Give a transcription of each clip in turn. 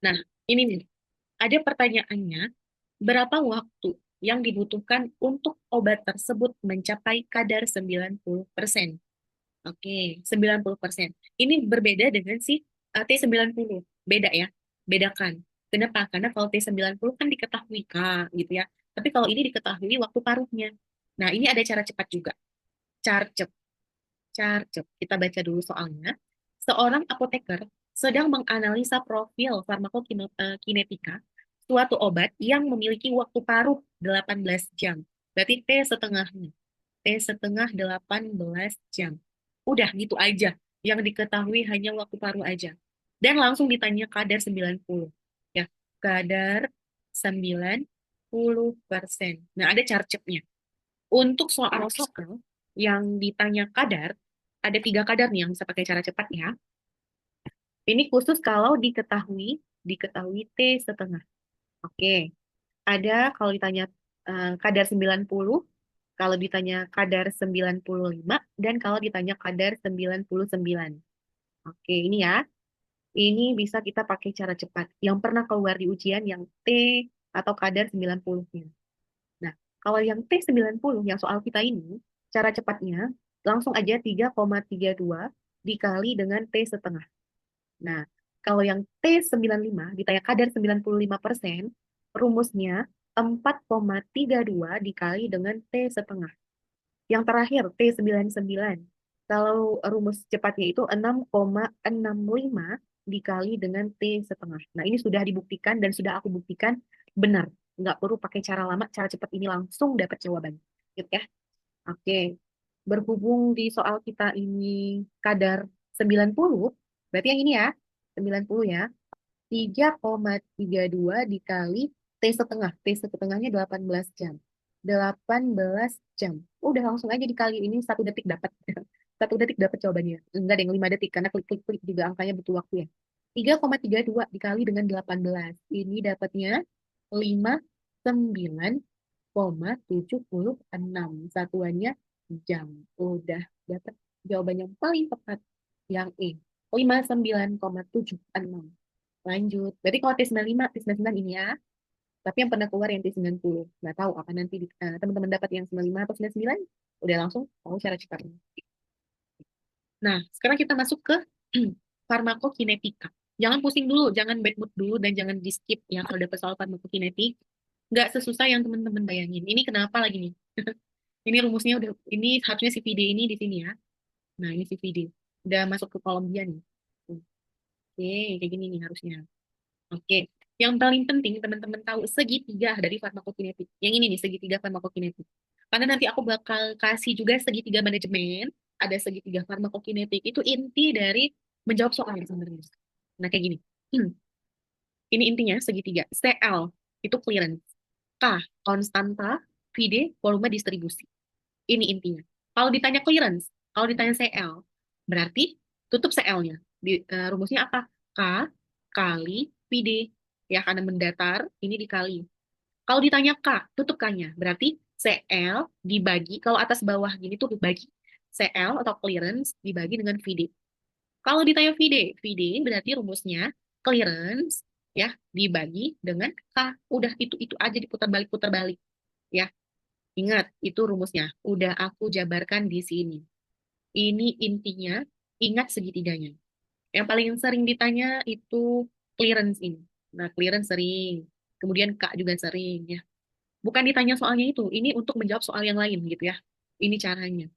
Nah, ini nih, ada pertanyaannya, berapa waktu yang dibutuhkan untuk obat tersebut mencapai kadar 90%? Oke, 90%. Ini berbeda dengan si T90. Beda ya, bedakan. Kenapa? Karena kalau T90 kan diketahui Kak, gitu ya. Tapi kalau ini diketahui waktu paruhnya. Nah, ini ada cara cepat juga. Carcep, carcep. Kita baca dulu soalnya. Seorang apoteker sedang menganalisa profil farmakokinetika suatu obat yang memiliki waktu paruh 18 jam. Berarti T setengahnya. T setengah 18 jam. Udah gitu aja. Yang diketahui hanya waktu paruh aja. Dan langsung ditanya kadar 90. Ya, kadar 90%. Nah, ada carcepnya. Untuk soal yang ditanya kadar, ada 3 kadar nih yang bisa pakai cara cepat ya. Ini khusus kalau diketahui T setengah. Oke. Ada kalau ditanya kadar 90, kalau ditanya kadar 95, dan kalau ditanya kadar 99. Oke, ini ya. Ini bisa kita pakai cara cepat. Yang pernah keluar di ujian yang T atau kadar 90-nya. Nah, kalau yang T90, yang soal kita ini, cara cepatnya langsung aja 3,32 dikali dengan T setengah. Nah, kalau yang T95 ditanya kadar 95%, rumusnya 4,32 dikali dengan T setengah. Yang terakhir, T99. Kalau rumus cepatnya itu 6,65 dikali dengan T setengah. Nah, ini sudah dibuktikan dan sudah aku buktikan benar. Nggak perlu pakai cara lama, cara cepat ini langsung dapat jawaban. Gitu ya. Oke. Berhubung di soal kita ini kadar 90, berarti yang ini ya, 90 ya. 3,32 dikali T setengah. T setengahnya 18 jam. 18 jam. Udah langsung aja dikali ini 1 detik dapat. 1 detik dapat jawabannya. Enggak ada yang 5 detik karena klik-klik-klik juga angkanya butuh waktu ya. 3,32 dikali dengan 18. Ini dapatnya 59,76. Satuannya jam. Udah dapat jawaban yang paling tepat. Yang E. 59,76. Lanjut. Berarti kalau T95, T99 ini ya. Tapi yang pernah keluar yang T90. Nggak tahu apa nanti teman-teman dapat yang 95 atau 99. Udah langsung tahu cara cepatnya. Nah, sekarang kita masuk ke farmakokinetika. Jangan pusing dulu, jangan bad mood dulu, dan jangan di skip ya kalau dapat soal farmakokinetik. Nggak sesusah yang teman-teman bayangin. Ini kenapa lagi nih? Ini rumusnya udah, ini harusnya si VD ini di sini ya. Nah, ini si VD. Udah masuk ke kolom dia nih. Oke, kayak gini nih harusnya. Oke, yang paling penting teman-teman tahu segitiga dari farmakokinetik. Yang ini nih segitiga farmakokinetik. Karena nanti aku bakal kasih juga segitiga manajemen, ada segitiga farmakokinetik. Itu inti dari menjawab soal sebenarnya. Nah, kayak gini. Hmm, ini intinya segitiga. CL itu clearance. K konstanta, VD volume distribusi. Ini intinya. Kalau ditanya clearance, kalau ditanya CL, berarti tutup CL-nya. Rumusnya apa? K kali VD. Ya, karena mendatar, ini dikali. Kalau ditanya K, tutup K-nya. Berarti CL dibagi, kalau atas bawah gini tuh dibagi. CL atau clearance dibagi dengan VD. Kalau ditanya VD, VD berarti rumusnya clearance ya dibagi dengan K. Udah itu aja diputar balik ya. Ingat, itu rumusnya. Udah aku jabarkan di sini. Ini intinya, ingat segitiganya. Yang paling sering ditanya itu clearance ini. Nah, clearance sering. Kemudian Kak juga sering ya. Bukan ditanya soalnya itu, ini untuk menjawab soal yang lain gitu ya. Ini caranya.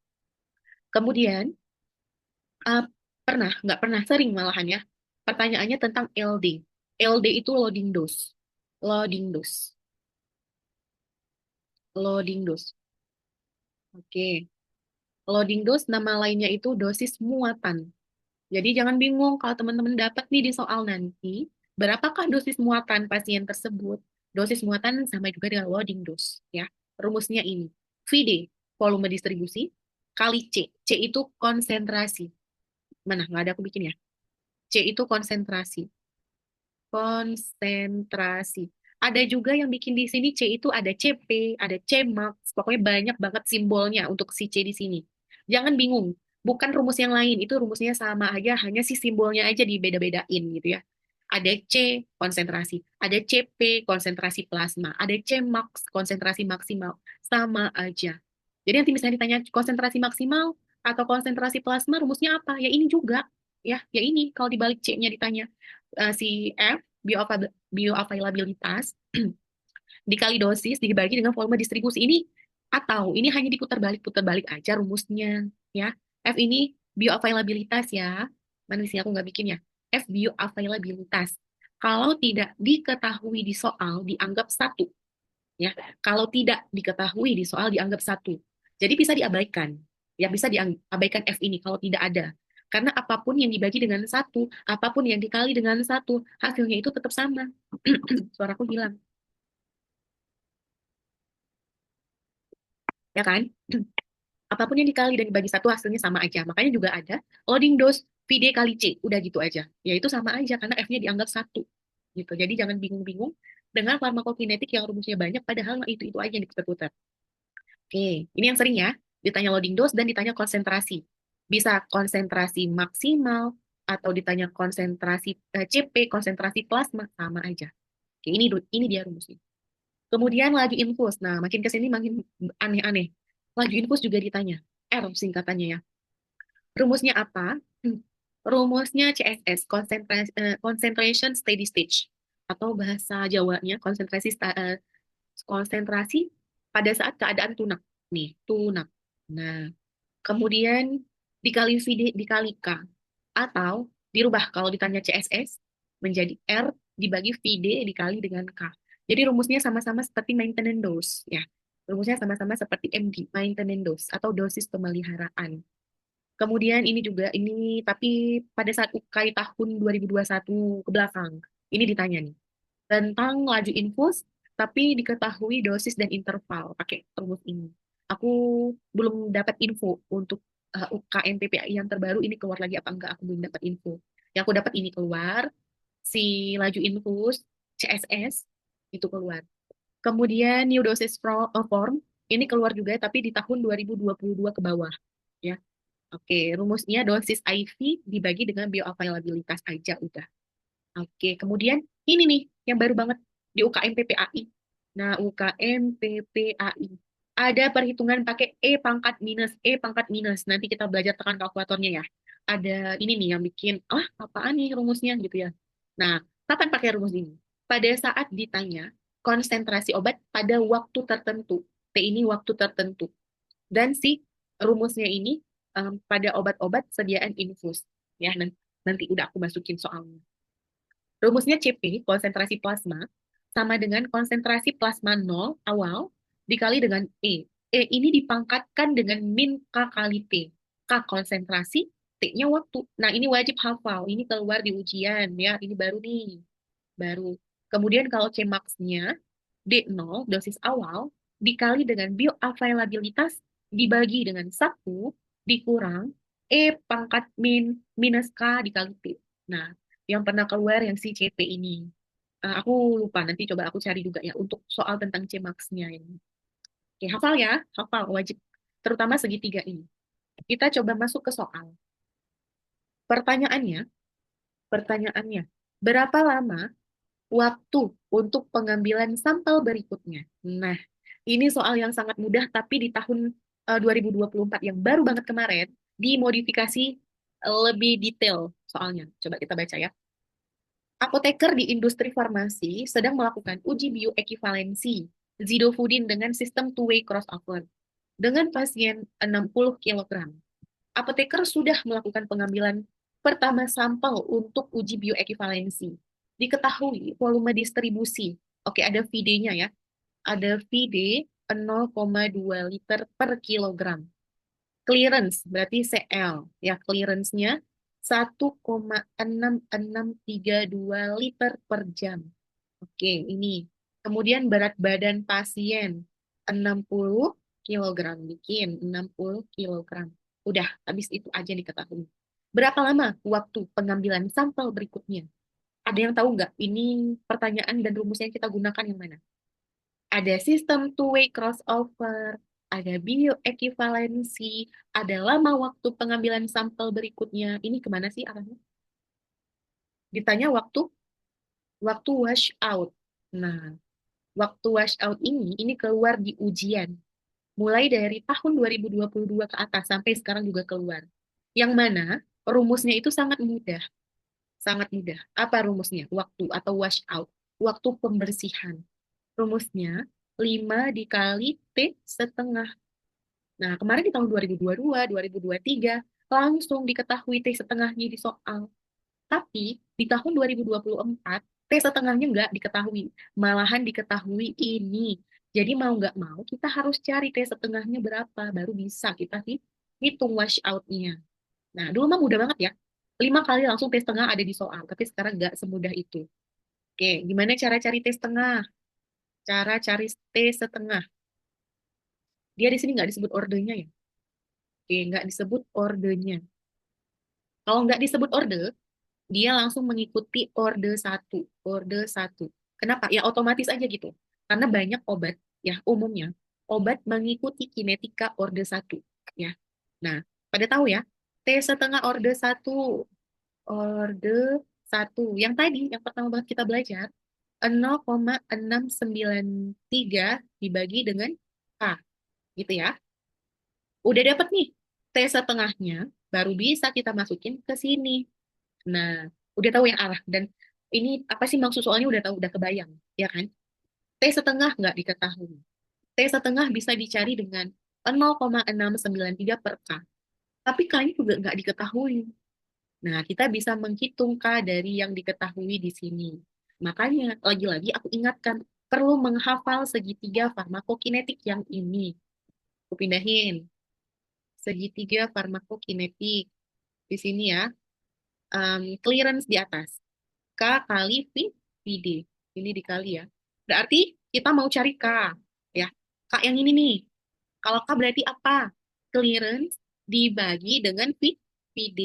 Kemudian, uh, nggak pernah, sering malahan ya. Pertanyaannya tentang LD. LD itu loading dose. Loading dose. Loading dose. Oke. Loading dose nama lainnya itu dosis muatan. Jadi jangan bingung kalau teman-teman dapat nih di soal nanti, berapakah dosis muatan pasien tersebut? Dosis muatan sama juga dengan loading dose, ya. Rumusnya ini, VD, volume distribusi, kali C. C itu konsentrasi. Mana? Nggak ada aku bikin ya. C itu konsentrasi. Konsentrasi. Ada juga yang bikin di sini C itu ada CP, ada CMAX, pokoknya banyak banget simbolnya untuk si C di sini. Jangan bingung, bukan rumus yang lain, itu rumusnya sama aja, hanya si simbolnya aja dibeda-bedain gitu ya. Ada C konsentrasi, ada CP konsentrasi plasma, ada C max konsentrasi maksimal, sama aja. Jadi nanti misalnya ditanya konsentrasi maksimal atau konsentrasi plasma rumusnya apa? Ya ini juga, ya ini kalau dibalik C-nya ditanya. Si F bioavailabilitas dikali dosis dibagi dengan volume distribusi ini, atau ini hanya diputar balik aja rumusnya, ya. F ini bioavailabilitas ya. Mana sih aku nggak bikin ya. F bioavailabilitas. Kalau tidak diketahui di soal dianggap satu, ya. Kalau tidak diketahui di soal dianggap satu. Jadi bisa diabaikan. Ya bisa diabaikan F ini kalau tidak ada. Karena apapun yang dibagi dengan satu, apapun yang dikali dengan satu, hasilnya itu tetap sama. Suaraku hilang, ya kan? Apapun yang dikali dan dibagi satu hasilnya sama aja. Makanya juga ada loading dose VD kali C. Udah gitu aja. Ya itu sama aja karena F-nya dianggap satu. Gitu. Jadi jangan bingung-bingung dengan farmakokinetik yang rumusnya banyak padahal itu aja yang diputar-putar. Oke, ini yang sering ya. Ditanya loading dose dan ditanya konsentrasi. Bisa konsentrasi maksimal atau ditanya konsentrasi CP, konsentrasi plasma, sama aja. Oke, ini dia rumusnya. Kemudian laju infus. Nah, makin ke sini makin aneh-aneh. Laju infus juga ditanya. R singkatannya ya. Rumusnya apa? Rumusnya CSS, concentration steady stage. Atau bahasa Jawanya konsentrasi pada saat keadaan tunak. Nih, tunak. Nah, kemudian dikali V dikali K. Atau dirubah kalau ditanya CSS menjadi R dibagi VD dikali dengan K. Jadi rumusnya sama-sama seperti maintenance dose, ya. Rumusnya sama-sama seperti MD, maintenance dose atau dosis pemeliharaan. Kemudian ini juga ini tapi pada saat UKAI tahun 2021 ke belakang. Ini ditanya nih tentang laju infus tapi diketahui dosis dan interval pakai rumus ini. Aku belum dapat info untuk UKM PPAI yang terbaru ini keluar lagi apa enggak, aku belum dapat info. Yang aku dapat ini keluar si laju infus CSS itu keluar. Kemudian new dosis form ini keluar juga tapi di tahun 2022 ke bawah, ya. Oke, rumusnya dosis IV dibagi dengan bioavailabilitas aja udah. Oke, kemudian ini nih yang baru banget di UKM PPAI. Nah, UKM PPAI. Ada perhitungan pakai E pangkat minus. Nanti kita belajar tekan kalkulatornya ya. Ada ini nih yang bikin, apaan nih rumusnya gitu ya. Nah, kapan pakai rumus ini? Pada saat ditanya konsentrasi obat pada waktu tertentu. T ini waktu tertentu. Dan si rumusnya ini pada obat-obat sediaan infus. Ya, nanti udah aku masukin soalnya. Rumusnya CP, konsentrasi plasma, sama dengan konsentrasi plasma nol awal dikali dengan E. E ini dipangkatkan dengan min K kali T. K konsentrasi, T-nya waktu. Nah, ini wajib hafal. Ini keluar di ujian ya. Ini baru nih. Baru. Kemudian kalau C max-nya D0, dosis awal, dikali dengan bioavailabilitas dibagi dengan satu dikurang E pangkat minus K dikali T. Nah, yang pernah keluar yang si CP ini. Aku lupa, nanti coba aku cari juga ya untuk soal tentang C max-nya ini. Oke, hafal ya, hafal wajib. Terutama segitiga ini. Kita coba masuk ke soal. Pertanyaannya, pertanyaannya, berapa lama waktu untuk pengambilan sampel berikutnya? Nah, ini soal yang sangat mudah, tapi di tahun 2024 yang baru banget kemarin, dimodifikasi lebih detail soalnya. Coba kita baca ya. Apoteker di industri farmasi sedang melakukan uji bioekivalensi zidofudin dengan sistem two-way crossover dengan pasien 60 kilogram. Apoteker sudah melakukan pengambilan pertama sampel untuk uji bioekivalensi. Diketahui volume distribusi. Oke, ada VD-nya ya. Ada VD 0,2 liter per kilogram. Clearance berarti CL. Ya, clearance-nya 1,6632 liter per jam. Oke, ini. Kemudian berat badan pasien 60 kilogram. Bikin 60 kilogram. Udah, habis itu aja diketahui. Berapa lama waktu pengambilan sampel berikutnya? Ada yang tahu nggak? Ini pertanyaan dan rumus yang kita gunakan yang mana? Ada sistem two-way crossover, ada bioekivalensi, ada lama waktu pengambilan sampel berikutnya. Ini kemana sih arahnya? Ditanya waktu Waktu wash out. Nah, waktu wash out ini keluar di ujian. Mulai dari tahun 2022 ke atas sampai sekarang juga keluar. Yang mana rumusnya itu sangat mudah. Sangat mudah. Apa rumusnya? Waktu atau wash out. Waktu pembersihan. Rumusnya 5 dikali T setengah. Nah, kemarin di tahun 2022, 2023, langsung diketahui T setengahnya di soal. Tapi di tahun 2024, T setengahnya nggak diketahui. Malahan diketahui ini. Jadi mau nggak mau, kita harus cari T setengahnya berapa. Baru bisa kita hitung wash out-nya. Nah, dulu mah mudah banget ya. 5 kali langsung T setengah ada di soal. Tapi sekarang nggak semudah itu. Oke, gimana cara cari T setengah? Cara cari T setengah. Dia di sini nggak disebut ordenya ya. Oke, nggak disebut ordenya. Kalau nggak disebut orde, dia langsung mengikuti orde satu. Orde satu. Kenapa? Ya otomatis aja gitu. Karena banyak obat, ya umumnya, obat mengikuti kinetika orde satu. Ya. Nah, pada tahu ya, T setengah orde satu. Orde satu. Yang tadi, yang pertama banget kita belajar, 0,693 dibagi dengan K. Gitu ya. Udah dapat nih T setengahnya, baru bisa kita masukin ke sini. Nah, udah tahu yang arah. Dan ini apa sih maksud soalnya udah tahu, udah kebayang. Ya kan? T setengah nggak diketahui. T setengah bisa dicari dengan 0,693 per K. Tapi K-nya juga nggak diketahui. Nah, kita bisa menghitung K dari yang diketahui di sini. Makanya, lagi-lagi aku ingatkan, perlu menghafal segitiga farmakokinetik yang ini. Aku pindahin. Segitiga farmakokinetik. Di sini ya, clearance di atas. K kali VD. Ini dikali ya. Berarti kita mau cari K. Ya, K yang ini nih. Kalau K berarti apa? Clearance dibagi dengan VD.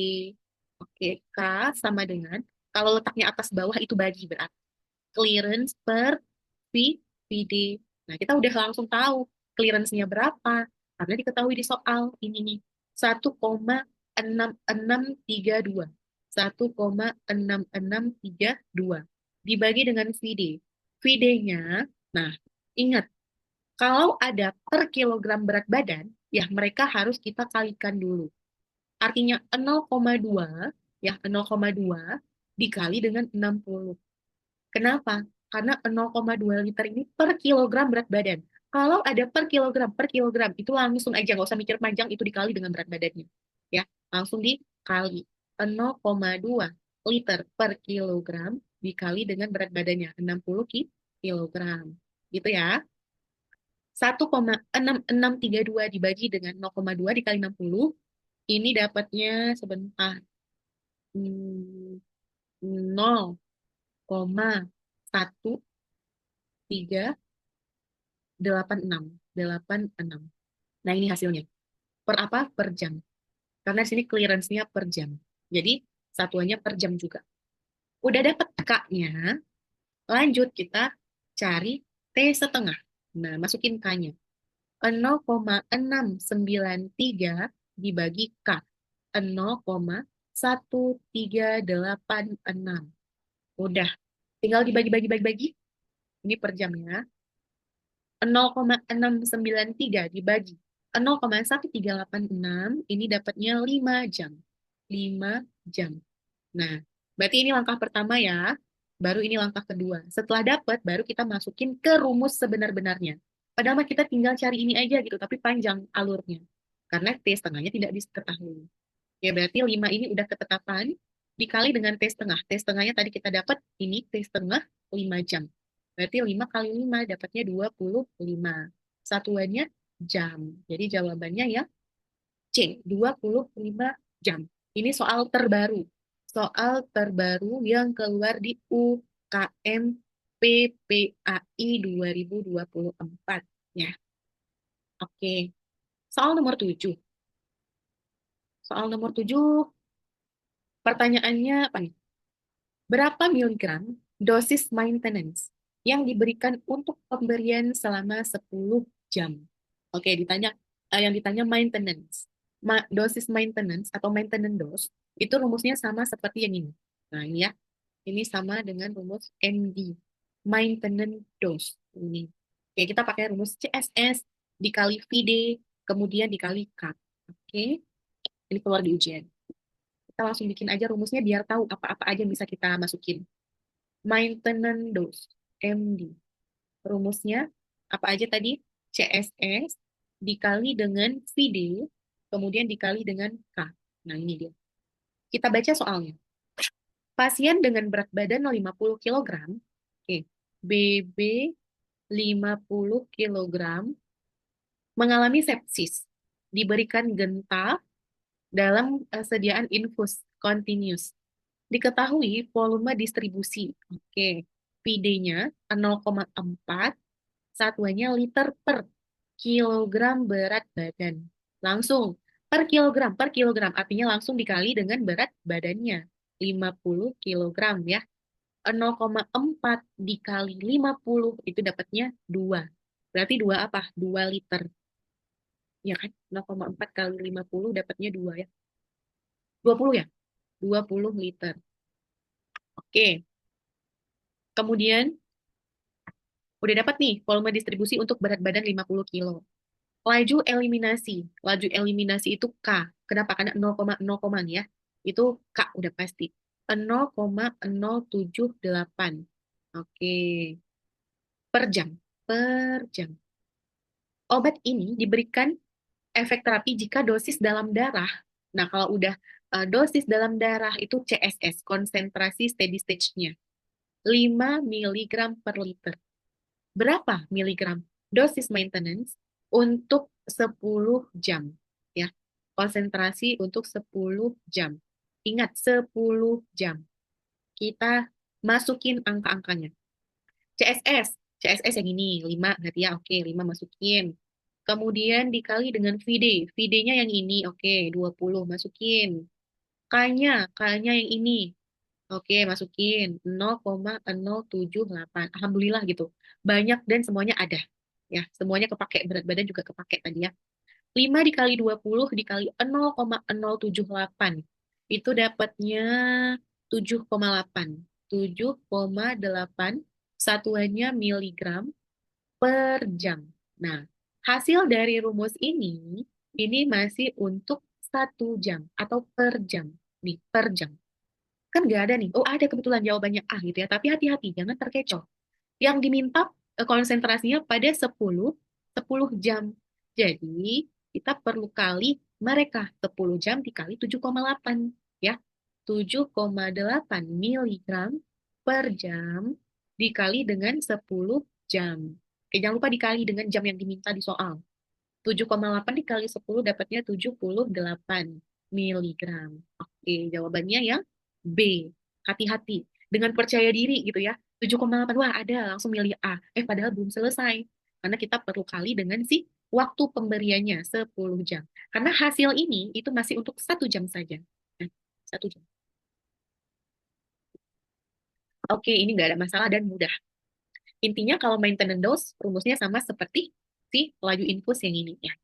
Oke, K sama dengan, kalau letaknya atas bawah itu bagi berarti. Clearance per VD. Nah, kita udah langsung tahu clearance-nya berapa. Karena diketahui di soal ini nih. 1,6632. 1,6632 dibagi dengan VD. VD-nya, nah ingat, kalau ada per kilogram berat badan, ya mereka harus kita kalikan dulu. Artinya 0,2, ya 0,2 dikali dengan 60. Kenapa? Karena 0,2 liter ini per kilogram berat badan. Kalau ada per kilogram, itu langsung aja, nggak usah mikir panjang, itu dikali dengan berat badannya. Ya, langsung dikali. 0,2 liter per kilogram dikali dengan berat badannya, 60 kilogram. Gitu ya. 1,6632 dibagi dengan 0,2 dikali 60, ini dapatnya sebentar. 0,1386. Nah, ini hasilnya. Per apa? Per jam. Karena di sini clearance-nya per jam. Jadi, satuannya per jam juga. Udah dapat K-nya, lanjut kita cari T setengah. Nah, masukin K-nya. 0,693 dibagi K. 0,1386. Udah. Tinggal dibagi-bagi-bagi-bagi. Ini per jamnya. 0,693 dibagi 0,1386, ini dapatnya 5 jam. 5 jam. Nah, berarti ini langkah pertama ya. Baru ini langkah kedua. Setelah dapat, baru kita masukin ke rumus sebenar-benarnya. Padahal mah kita tinggal cari ini aja gitu, tapi panjang alurnya. Karena T setengahnya tidak diketahui. Ya berarti 5 ini udah ketetapan, dikali dengan T setengah. T setengahnya tadi kita dapat, ini T setengah 5 jam. Berarti 5 kali 5 dapatnya 25. Satuannya jam. Jadi jawabannya ya C, 25 jam. Ini soal terbaru. Soal terbaru yang keluar di UKM PPAI 2024. Ya, oke. Soal nomor 7. Soal nomor 7, pertanyaannya apa nih? Berapa miligram dosis maintenance yang diberikan untuk pemberian selama 10 jam? Oke, yang ditanya maintenance. Dosis maintenance atau maintenance dose itu rumusnya sama seperti yang ini. Nah, ini ya. Ini sama dengan rumus MD, maintenance dose. Ini. Oke, kita pakai rumus CSS dikali VD, kemudian dikali K. Oke, ini keluar di ujian. Kita langsung bikin aja rumusnya biar tahu apa-apa aja yang bisa kita masukin. Maintenance dose, MD. Rumusnya apa aja tadi? CSS dikali dengan VD, kemudian dikali dengan K. Nah, ini dia. Kita baca soalnya. Pasien dengan berat badan 50 kilogram, oke, BB 50 kilogram, mengalami sepsis, diberikan gental dalam sediaan infus continuous. Diketahui volume distribusi, oke, PD-nya 0,4, satuannya liter per kilogram berat badan. Langsung per kilogram artinya langsung dikali dengan berat badannya. 50 kilogram ya. 0,4 dikali 50 itu dapatnya 2. Berarti 2 apa? 2 liter. Ya kan? 0,4 kali 50 dapatnya 2 ya. 20 ya? 20 liter. Oke. Kemudian udah dapat nih volume distribusi untuk berat badan 50 kilo. Laju eliminasi. Laju eliminasi itu K. Kenapa? Karena 0,0, ya. Itu K udah pasti. 0,078. Oke. Per jam. Per jam. Obat ini diberikan efek terapi jika dosis dalam darah. Nah, kalau udah dosis dalam darah itu CSS, konsentrasi steady stage-nya. 5 miligram per liter. Berapa miligram? Dosis maintenance untuk 10 jam. Ya, konsentrasi untuk 10 jam. Ingat, 10 jam. Kita masukin angka-angkanya. CSS. CSS yang ini, 5 berarti ya, oke, 5 masukin. Kemudian dikali dengan VD. VD-nya yang ini, oke, 20 masukin. K-nya, K-nya yang ini. Oke, masukin 0,078. Alhamdulillah gitu. Banyak dan semuanya ada. Ya, semuanya kepake. Berat badan juga kepake tadi ya. 5 dikali 20 dikali 0,078. Itu dapatnya 7,8. 7,8 satuannya miligram per jam. Nah, hasil dari rumus ini masih untuk 1 jam atau per jam. Nih, per jam. Kan nggak ada nih. Oh, ada kebetulan jawabannya A gitu ya. Tapi hati-hati, jangan terkecoh. Yang diminta konsentrasinya pada 10 jam. Jadi, kita perlu kali mereka. 10 jam dikali 7,8. Ya, 7,8 miligram per jam dikali dengan 10 jam. Oke, jangan lupa dikali dengan jam yang diminta di soal. 7,8 dikali 10 dapatnya 78 miligram. Oke, jawabannya yang B. Hati-hati. Dengan percaya diri gitu ya. 7,8, wah ada, langsung milih A. Padahal belum selesai. Karena kita perlu kali dengan si waktu pemberiannya 10 jam. Karena hasil ini itu masih untuk 1 jam saja. Nah, 1 jam. Oke, ini nggak ada masalah dan mudah. Intinya kalau maintenance dose, rumusnya sama seperti si laju infus yang ini ya.